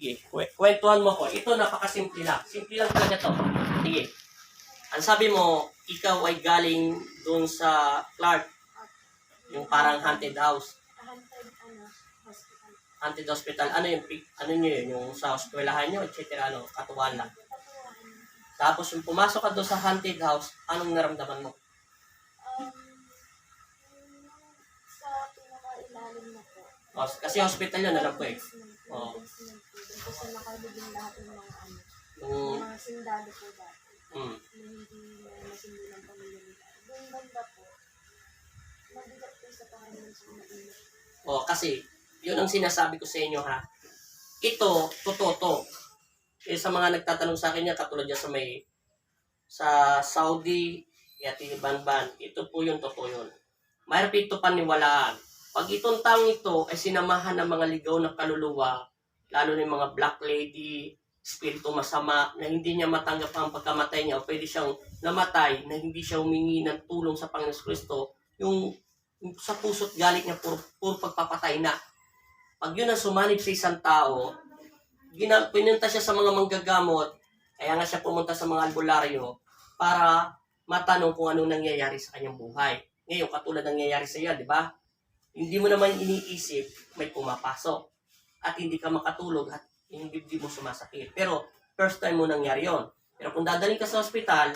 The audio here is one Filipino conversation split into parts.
Sige, kwentuhan mo ko. Ito, napakasimple lang. Simple lang talaga to. Sige. Ang sabi mo, ikaw ay galing doon sa Clark. Yung parang haunted house. Hospital. Haunted hospital. Ano yung, ano nyo yun? Yung sa eskwelahan nyo, etc. Ano, katuwaan lang. Tapos yung pumasok ka doon sa haunted house, anong naramdaman mo? Sa pinaka-ilalim na po. Kasi hospital yun, alam ko eh. Oo. Kasi nakalibing lahat ng mga Yung, mga sindalo po dati. mm, Na hindi na nasindi ng pamilya nila. Doon banda po, mabigat po sa pakiramdam sa mainit. kasi, yun ang sinasabi ko sa inyo ha. Ito, totoo to. Eh, sa mga nagtatanong sa akin niya, katulad niya sa Saudi, Yati Banban, ito po yung totoo yun. Mayroon ito paniwalaan. Pag itong taong ito ay sinamahan ng mga ligaw na kaluluwa, lalo na yung mga black lady, espiritu masama, na hindi niya matanggap ang pagkamatay niya, o pwede siyang namatay, na hindi siya humingi ng tulong sa Panginoon Kristo, yung sa puso't galit niya, puro pagpapatay na. Pag yun ang sumanib sa isang tao, pinunta siya sa mga manggagamot, kaya nga siya pumunta sa mga albularyo, para matanong kung anong nangyayari sa kanyang buhay. Ngayon, katulad nangyayari sa iyo, di ba? Hindi mo naman iniisip, may pumapasok. At hindi ka makatulog at yung dibdib mo sumasakit. Pero, first time mo nangyari yon. Pero kung dadaling ka sa ospital,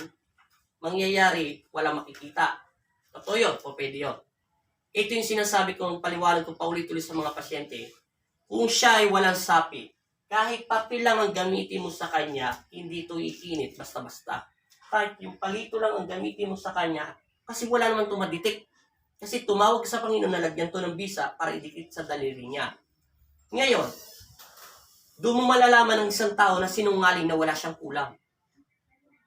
mangyayari, walang makikita. Totoo yun, o pwede yun. Ito yung sinasabi kong paliwanag ko paulit-ulit sa mga pasyente. Kung siya ay walang sapi, kahit papel lang ang gamitin mo sa kanya, hindi ito iinit basta-basta. Kahit yung palito lang ang gamitin mo sa kanya, kasi wala naman tumaditik. Kasi tumawag sa Panginoon na lagyan to ng bisa para idikit sa daliri niya. Ngayon, doon mo malalaman ng isang tao na sinungaling na wala siyang kulang.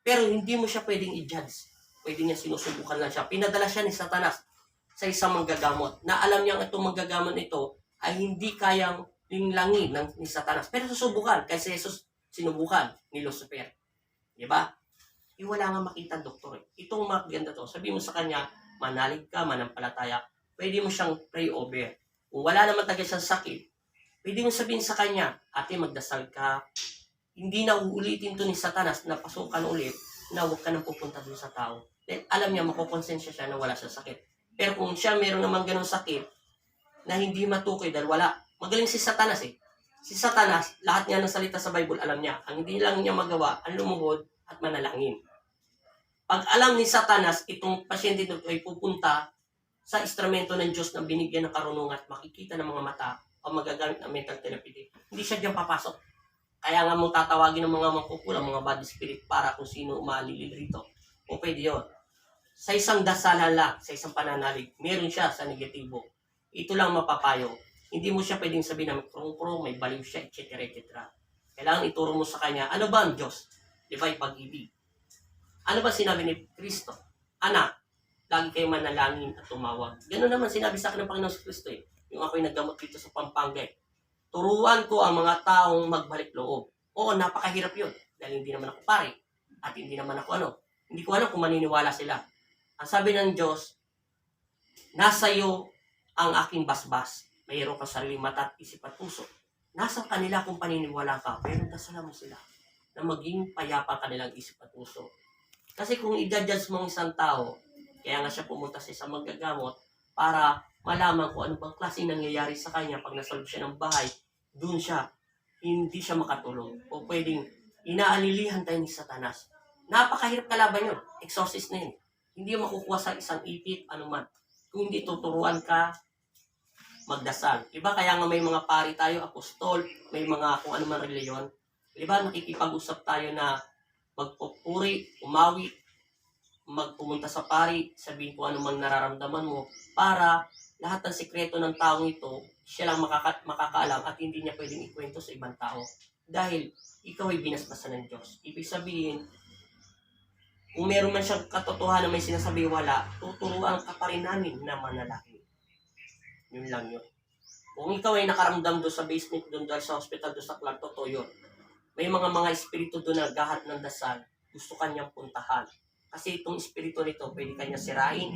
Pero hindi mo siya pwedeng i-judge. Pwede niya sinusubukan lang siya. Pinadala siya ni Satanas sa isang manggagamot na alam niya itong manggagamot nito ay hindi kayang linglangin ni Satanas. Pero susubukan. Kasi Jesus sinubukan ni Lucifer. Diba? Wala nga makita doktor. Itong maganda to. Sabi mo sa kanya, manalig ka, manampalataya. Pwede mo siyang pray over. Kung wala naman talaga siyang sakit, pwede mo sabihin sa kanya, ate magdasal ka. Hindi na uulitin to ni Satanas na pasukan ulit na huwag ka nang pupunta dun sa tao. Then alam niya, makukonsensya siya na wala siya sakit. Pero kung siya meron naman ganun sakit na hindi matukoy dahil wala, magaling si Satanas eh. Si Satanas, lahat niya ng salita sa Bible alam niya. Ang hindi lang niya magawa, ang lumuhod at manalangin. Pag alam ni Satanas, itong pasyente nito ay pupunta sa instrumento ng Diyos na binigyan ng karunungan at makikita ng mga mata o magagamit ng mental therapy, hindi siya diyan papasok. Kaya nga mong tatawagin ng mga mangkukulang, mga body spirit para kung sino umalilil rito. O pwede yun. Sa isang dasalan lang, sa isang pananalig, meron siya sa negatibo. Ito lang mapapayo. Hindi mo siya pwedeng sabihin na may krong-krong, may baliw siya, etc. etc. Kailangan ituro mo sa kanya, ano ba ang Diyos? Di ba, pag-ibig? Ano ba sinabi ni Kristo? Anak, lagi kayong manalangin at tumawag. Ganoon naman sinabi sa akin ng Panginoon sa Kristo eh. Yung ako'y naggamot dito sa Pampanga eh. Turuan ko ang mga taong magbalik loob. Oo, napakahirap yun. Dahil hindi naman ako pare. At hindi naman ako Hindi ko alam kung maniniwala sila. Ang sabi ng Diyos, nasa iyo ang aking basbas. Mayroon ka sariling mata at isip at puso. Nasa kanila kung paniniwala ka. Pero dasalan mo sila na maging payapa kanilang isip at puso. Kasi kung i-judge mo ang isang tao, kaya nga siya pumunta sa isang manggagamot para malaman kung ano bang klase nangyayari sa kanya pag nasolve siya ng bahay, doon siya, hindi siya makatulong. O pwedeng inaalilihan tayo ni Satanas. Napakahirap kalaban yun. Exorcist na yun. Hindi mo makukuha sa isang ipit, anuman. Kung hindi tuturuan ka, magdasal. Diba kaya nga may mga pari tayo, apostol, may mga kung anuman reliyon. Diba nakikipag-usap tayo na magpupuri, umawi, magpumunta sa pari, sabihin ko ano man nararamdaman mo, para lahat ng sikreto ng taong ito, siya lang makakaalam at hindi niya pwedeng ikwento sa ibang tao. Dahil ikaw ay binasbasan ng Diyos. Ibig sabihin, kung meron man siyang katotohanan na may sinasabi wala, tuturuan ka pa rin namin na manalangin. Yun lang yun. Kung ikaw ay nakaramdam doon sa basement, doon dahil sa hospital, doon sa Clark, totoo yun. May mga espiritu doon na gahat ng dasal, gusto kanyang puntahan. Kasi itong espiritu nito, pwede kanya sirain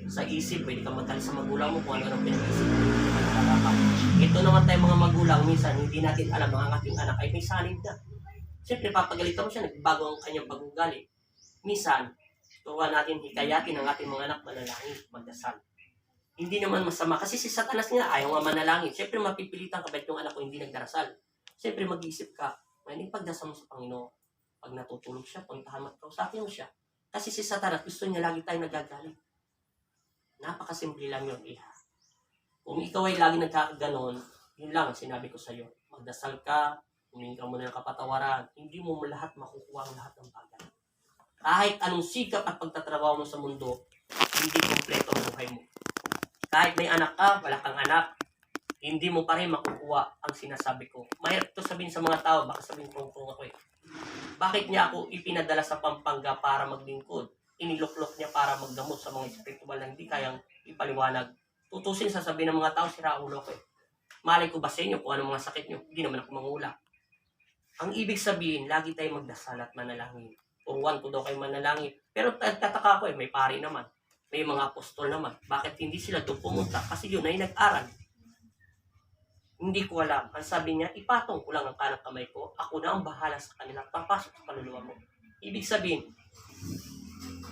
sa isip, pwede ka magkali sa magulang mo kung ano ang pinag-isip mo. Ito naman tayo mga magulang, minsan hindi natin alam ang ating anak ay may sanib na. Siyempre, papagalitan mo siya, nagbago ang kanyang pag-ugali. Minsan, turuan natin, hikayatin ang ating mga anak manalangin, magdasal. Hindi naman masama, kasi si Satanas nga ayaw nga manalangin. Siyempre, mapipilitan ka ba yung anak ko hindi nagdarasal? Siyempre, mag-iisip ka, may pagdasal mo sa Panginoon. Pag natutulog siya, puntahan mo at kausapin mo siya. Kasi si Satanas, gusto niya lagi tayo nagagalit. Napakasimple lang yun, iha. Kung ikaw ay lagi nagkakaganon, yun lang ang sinabi ko sa'yo. Magdasal ka, humingi ka muna ng kapatawaran, hindi mo lahat makukuha ang lahat ng bagay. Kahit anong sikap at pagtatrabaho mo sa mundo, hindi kompleto ang buhay mo. Kahit may anak ka, wala kang anak, hindi mo pa rin makukuha ang sinasabi ko. Mahirap ito sabihin sa mga tao, baka sabihin kung ako eh. Bakit niya ako ipinadala sa Pampanga para maglingkod? Iniluklok niya para magdamot sa mga espiritual na hindi kayang ipaliwanag. Tutusin sasabihin ng mga tao, sira ulo ko eh. Malay ko ba sa inyo kung anong mga sakit nyo? Hindi naman ako mangula. Ang ibig sabihin, lagi tayo magdasal at manalangin. Turuan ko daw kayo manalangin. Pero tataka ko eh, may pari naman. May mga apostol naman. Bakit hindi sila doon pumunta? Kasi yun ay nag-aral. Hindi ko alam. Ang sabi niya, ipatong ko lang ang kanang kamay ko. Ako na ang bahala sa kanila. Papasok sa kaluluwa mo. Ibig sabihin,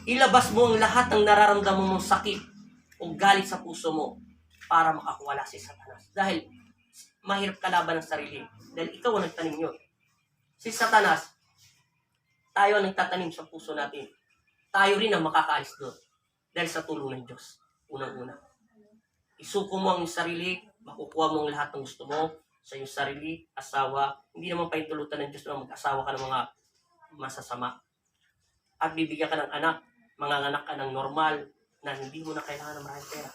ilabas mo ang lahat ng nararamdaman mong sakit o galit sa puso mo para makakuwala si Satanas. Dahil mahirap kalaban ng sarili. Dahil ikaw ang nagtanim yun. Si Satanas, tayo ang nagtatanim sa puso natin. Tayo rin ang makakaalis doon. Dahil sa tulong ng Diyos. Unang-una. Isuko mo ang sarili, makukuha mo ang lahat ng gusto mo sa iyong sarili, asawa. Hindi naman paintulutan ng Diyos na mag-asawa ka ng mga masasama. At bibigyan ka ng anak, manganganak ka ng normal, na hindi mo na kailangan ng maraming pera.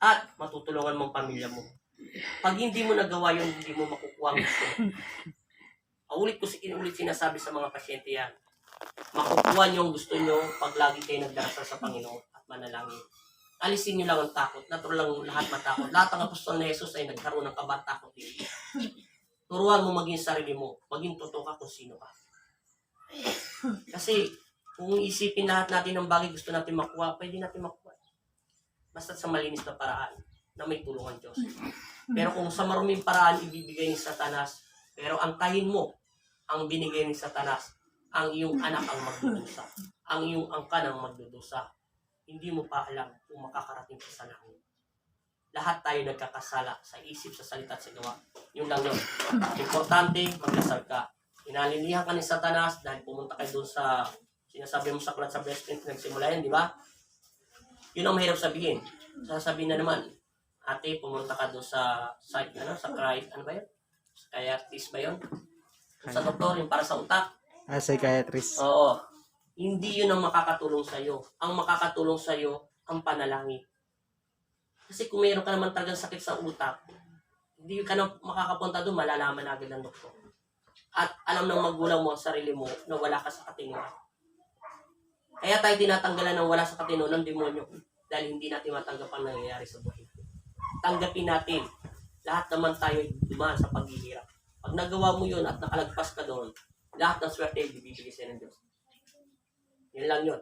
At matutulungan mo ang pamilya mo. Pag hindi mo nagawa yun, hindi mo makukuha ang gusto mo. Ulit sinasabi sa mga pasyente yan. Makukuha niyo ang gusto niyo pag lagi kayo nagdarasal sa Panginoon at manalangin. Alisin niyo lang ang takot. Natural lang lahat matakot. Lahat ng apostol na Jesus ay nagkaroon ng kaba at takot din. Turuan mo maging sarili mo. Maging totoo ka kung sino ka. Kasi kung isipin lahat natin ng bagay gusto natin makuha, pwede natin makuha. Basta sa malinis na paraan na may tulong ang Diyos. Pero kung sa maruming paraan ibibigay ni Satanas, pero antayin mo ang binigay ni Satanas, ang iyong anak ang magdudusa. Ang iyong angkan ang magdudusa. Hindi mo pa alam kung makakarating ka sa langit. Lahat tayo nagkakasala sa isip, sa salita at sa gawa. Yun lang yun. Importante, magdasal ka. Inalilihan ka ni Satanas dahil pumunta kayo doon sa sinasabi mo sa aklat sa best friend, nagsimula yan, di ba? Yun ang mahirap sabihin. Sasabihin na naman, ate, pumunta ka doon sa site, sa Christ, ano ba yun? Psychiatrist ba yun? Sa doktor, yung para sa utak. Psychiatrist. Oo. Hindi yun ang makakatulong sa'yo. Ang makakatulong sa'yo, ang panalangin. Kasi kung mayroon ka naman talagang sakit sa utak, hindi ka na makakapunta doon, malalaman agad ng doktor. At alam ng magulang mo, sarili mo, na wala ka sa katinuan. Kaya tayo tinatanggalan ng wala sa katinuan ng demonyo dahil hindi natin matanggap ang nangyayari sa buhay. Tanggapin natin. Lahat naman tayo dumaan sa paghihirap. Pag nagawa mo yun at nakalagpas ka doon, lahat ng swerte ay bibigay sa'yo ng Diyos. Yun lang yun.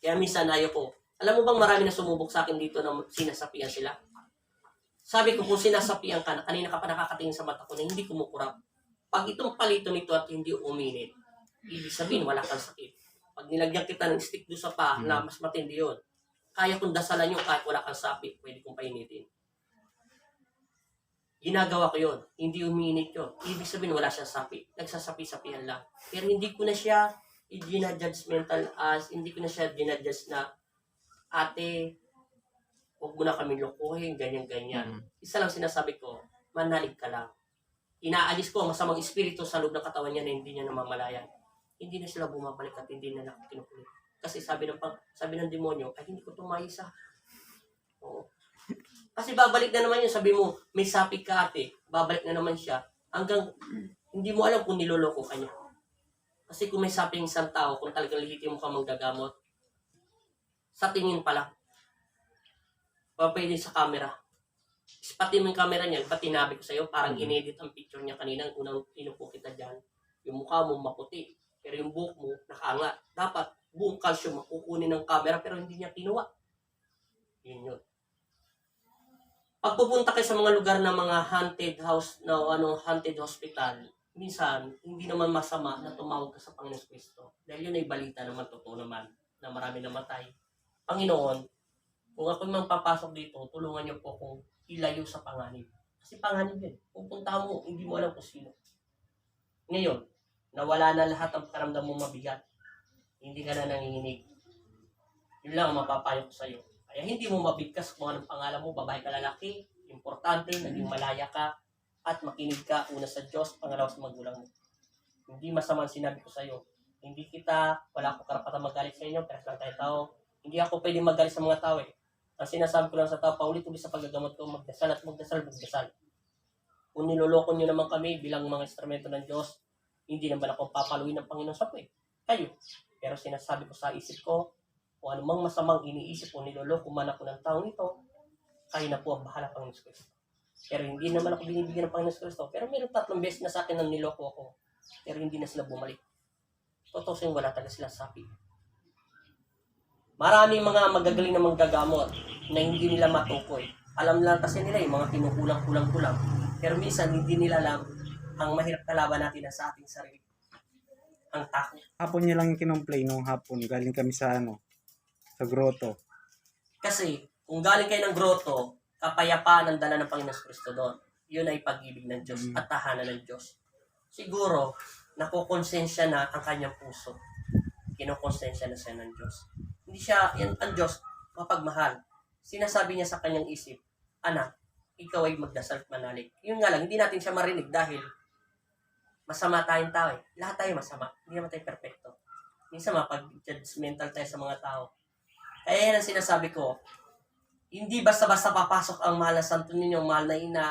Kaya minsan ayaw ko. Alam mo bang marami na sumubok sa akin dito na sinasapian sila? Sabi ko, kung sinasapian ka, kanina ka pa nakakatingin sa mata ko na hindi kumukurap. Pag itong palito nito at hindi uminit, ibig sabihin wala kang sakit. Pag nilagyan kita ng stick doon sa paa, na mas matindi yun. Kaya kong dasalan nyo kahit wala kang sapi, pwede kong painitin. Ginagawa ko yun. Hindi uminit yun. Ibig sabihin wala siyang sapi. Nagsasapi-sapihan lang. Pero hindi ko na siya i-judgmental as, hindi ko na siya ginadjust na, ate, huwag mo na kami lokohin, ganyan-ganyan. Isa lang sinasabi ko, manalig ka lang. Inaalis ko ang masamang espiritu sa loob ng katawan niya na hindi niya namamalayan. Hindi na sila bumabalik at hindi na kinukulit. Kasi sabi ng demonyo, ay hindi ko tumayisa. Oo. Kasi babalik na naman yun, sabi mo, may sapi ka ate, babalik na naman siya, hanggang hindi mo alam kung niloloko ka niya. Kasi kung may sapi ng isang tao, kung talagang lihitimo ka manggagamot, sa tingin pala, papaydin sa camera. Pati mo yung camera niya, pati tinabi ko sa'yo, parang inedit ang picture niya kanina, unang inupo kita dyan. Yung mukha mo maputi, pero yung buhok mo nakaangat. Dapat buong calcium makukunin ng camera pero hindi niya kinuha. Yun yun. Pag pupunta kayo sa mga lugar na mga haunted house, na haunted hospital, minsan, hindi naman masama na tumawag ka sa Panginoon Kristo. Dahil yun ay balita naman, totoo naman, na marami namatay. Panginoon, kung ako mang papasok dito, tulungan niyo po kung ilayo sa panganib. Kasi panganib yun. Pupunta mo, hindi mo alam kung sino. Ngayon, nawala na lahat ang pakiramdam mo mabigat. Hindi ka na nanginginig. Yun lang ang mapapayo ko sa'yo. Kaya hindi mo mabigkas kung anong pangalan mo, babae ka lalaki, importante, naging malaya ka, at makinig ka una sa Diyos, pangalawa sa magulang mo. Hindi masama ang sinabi ko sa'yo. Wala akong karapatan magalit sa inyo, pero lang tayo tao. Hindi ako pwede magalit sa mga tao eh. Ang sinasabi ko lang sa tao, paulit-ulit sa paggagamot ko, magdasal at magdasal. Kung niloloko nyo naman kami bilang mga instrumento ng Diyos, hindi naman ako papaluin ng Panginoon sa puwet. Kayo. Pero sinasabi ko sa isip ko, kung anumang masamang iniisip o niloloko man ako ng taong ito, kayo na po ang bahala, Panginoon Kristo. Pero hindi naman ako binibigyan ng Panginoon Kristo. Pero mayroon 3 beses na sa akin nang niloko ako. Pero hindi na sila bumalik. Totoo siyang wala talaga sila sapi. Maraming mga magagaling na manggagamot na hindi nila matukoy. Alam lang kasi nila yung mga kinukulang-kulang-kulang. Pero minsan hindi nila alam ang mahirap kalaban natin na sa ating sarili. Ang takot. Hapon niya lang kinomplain nung hapon. Galing kami sa sa grotto. Kasi kung galing kayo ng grotto, kapayapaan ang dala ng Panginoon Kristo doon. Yun ay pag-ibig ng Diyos at tahanan ng Diyos. Siguro, nakukonsensya na ang kanyang puso. Kinukonsensya na siya ng Diyos. Hindi siya, ang Diyos, mapagmahal. Sinasabi niya sa kanyang isip, anak, ikaw ay magdasal at manalig. Yun nga lang, hindi natin siya marinig dahil masama tayong tao eh. Lahat tayo masama. Hindi naman tayo perfecto. Minsan mapag-judgmental tayo sa mga tao. Kaya yan ang sinasabi ko, hindi basta-basta papasok ang mahal na santo ninyo, mahal na ina,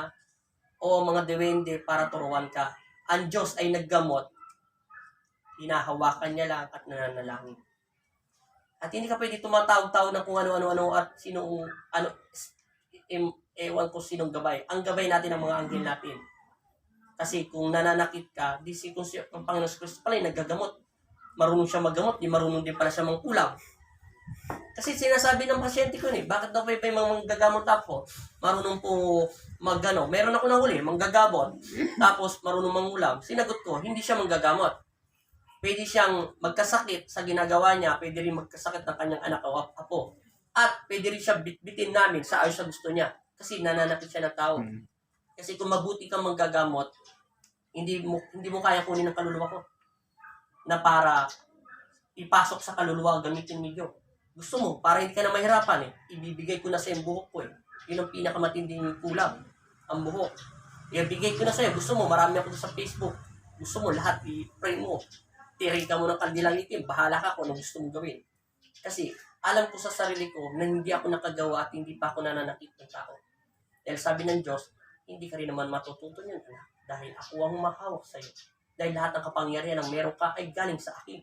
o mga dewende para turuan ka. Ang Diyos ay naggamot, hinahawakan niya lang at nananalangin. At hindi ka pwede tumatawag-tawag ng kung ano-ano at ewan ko sinong gabay. Ang gabay natin ang mga anghel natin. Kasi kung nananakit ka, kung ang Panginoon Kristo pala ay naggagamot. Marunong siya maggamot, di marunong din pala siya mangkulam. Kasi sinasabi ng pasyente ko bakit daw pa yung mga manggagamot ako? Marunong po meron ako nahuli, manggagamot, tapos marunong mangulam. Sinagot ko, hindi siya manggagamot. Pwede siyang magkasakit sa ginagawa niya, pwede rin magkasakit ng kanyang anak o apo. At pwede rin siya bitbitin namin sa ayos sa gusto niya. Kasi nananakit siya ng tao. Kasi kung mabuti kang manggagamot, hindi mo kaya kunin ng kaluluwa ko na para ipasok sa kaluluwa gamitin medyo. Gusto mo, para hindi ka na mahirapan ibibigay ko na sa yung buhok ko Yun ang pinakamatinding kulang, ang buhok. Ibigay ko na sa'yo. Gusto mo, marami ako sa Facebook. Gusto mo, lahat, i-pray mo. Tiray ka mo ng kandilang itim. Bahala ka kung ano gusto mong gawin. Kasi, alam ko sa sarili ko na hindi ako nakagawa at hindi pa ako nananakit ng tao. Dahil sabi ng Diyos, hindi ka rin naman matututo niyan, anak. Dahil ako ang mahawak sa'yo. Dahil lahat ng kapangyarihan ng meron ka ay galing sa akin.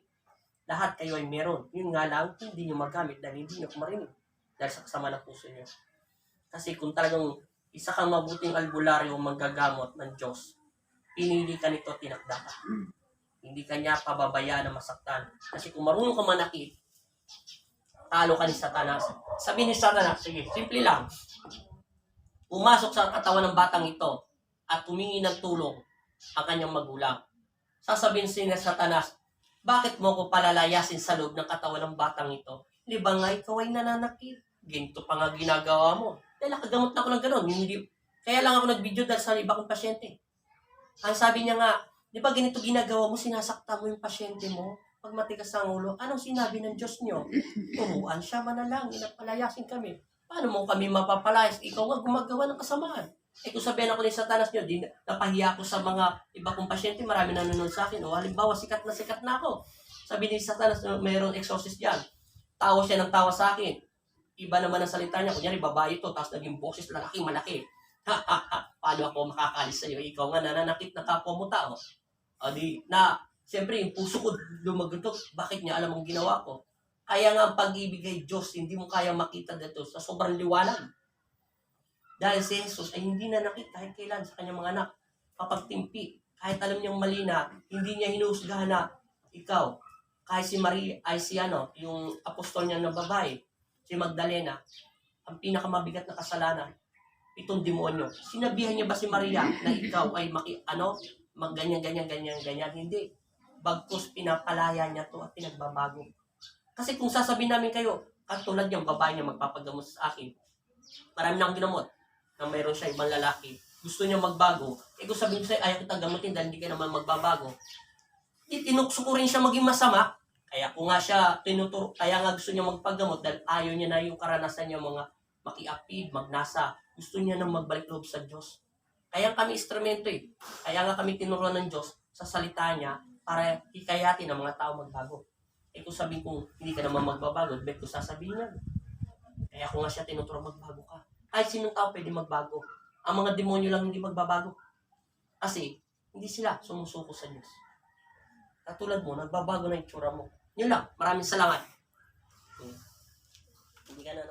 Lahat kayo ay meron. Yun nga lang, hindi nyo magamit dahil hindi nyo marinig. Dahil sa kasama ng puso nyo. Kasi kung talagang isa kang mabuting albularyo manggagamot ng Diyos, pinili ka nito, tinakda ka. Hindi ka niya pababayaan na masaktan. Kasi kung marunong ka manakit, talo ka ni Satanas. Sabi ni Satanas, sige, simple lang. Pumasok sa katawan ng batang ito at humingi ng tulong ang kanyang magulang. Sasabihin ni Satanas, bakit mo ko palalayasin sa loob ng katawan ng batang ito? Di ba nga ikaw ay nananakit? Ginto pa nga ginagawa mo. Dahil nakagamot na ako ng gano'n. Kaya lang ako nag-video dahil sa iba kong pasyente. Ang sabi niya nga, di ba ganito ginagawa mo, sinasakta mo yung pasyente mo? Pag matigas ang ulo, anong sinabi ng Diyos niyo? Turuan siya, manalangin at palayasin kami. Paano mo kami mapapalayas? Ikaw nga gumagawa ng kasamaan. Kung sabihin ako ni Satanas niyo, napahiya ako sa mga iba kong pasyente, marami nanonood sa akin. O halimbawa, sikat na ako. Sabi ni Satanas, mayroong exorcist dyan. Tawa siya ng tawa sa akin. Iba naman ang salita niya. Kunyari, babae ito, tapos naging boses, lalaking malaki. Paano ako makakalis sa'yo? Ikaw nga nananakit na kapwa mo tao. Siyempre, yung puso ko lumagutok. Bakit niya alam ang ginawa ko? Kaya nga ang pag-ibig ay Diyos, hindi mo kaya makita dito sa sobrang liwanag. Dahil si Jesus ay hindi nanakit kahit kailan sa kanyang mga anak. Kapag timpi, kahit alam niyang mali na, hindi niya hinuhusgahan na ikaw. Kahit si Maria, ay yung apostol niya na babae, si Magdalena, ang pinakamabigat na kasalanan, itong demonyo. Sinabihan niya ba si Maria na ikaw ay magganyan, ganyan, ganyan, ganyan? Hindi. Bagkus pinapalaya niya to at pinagbabago. Kasi kung sasabihin namin kayo, katulad yung babae niya magpapagamot sa akin, marami na akong ginamot na mayroon siya ibang lalaki, gusto niya magbago, kung sabihin ko sa'yo, ayaw kitang gamutin dahil hindi ka naman magbabago, tinukso ko rin siya maging masama. Kaya ko nga siya tinuturo, kaya nga gusto niya magpagamot dahil ayaw niya na yung karanasan niya mga makiapid, magnasa. Gusto niya nang magbalik loob sa Diyos. Kaya kami instrumento eh. Kaya nga kami tinuruan ng Diyos sa salita niya para hikayatin ang mga tao magbago. Kung sabihin kong hindi ka naman magbabago, bet ko sasabihin niya. Kaya ko nga siya tinuturo magbago ka. Kahit sinong tao pwede magbago. Ang mga demonyo lang hindi magbabago. Kasi hindi sila sumusuko sa Diyos. Katulad mo, nagbabago na yung tsura mo. Yun lang. Maraming salamat. Hindi ka na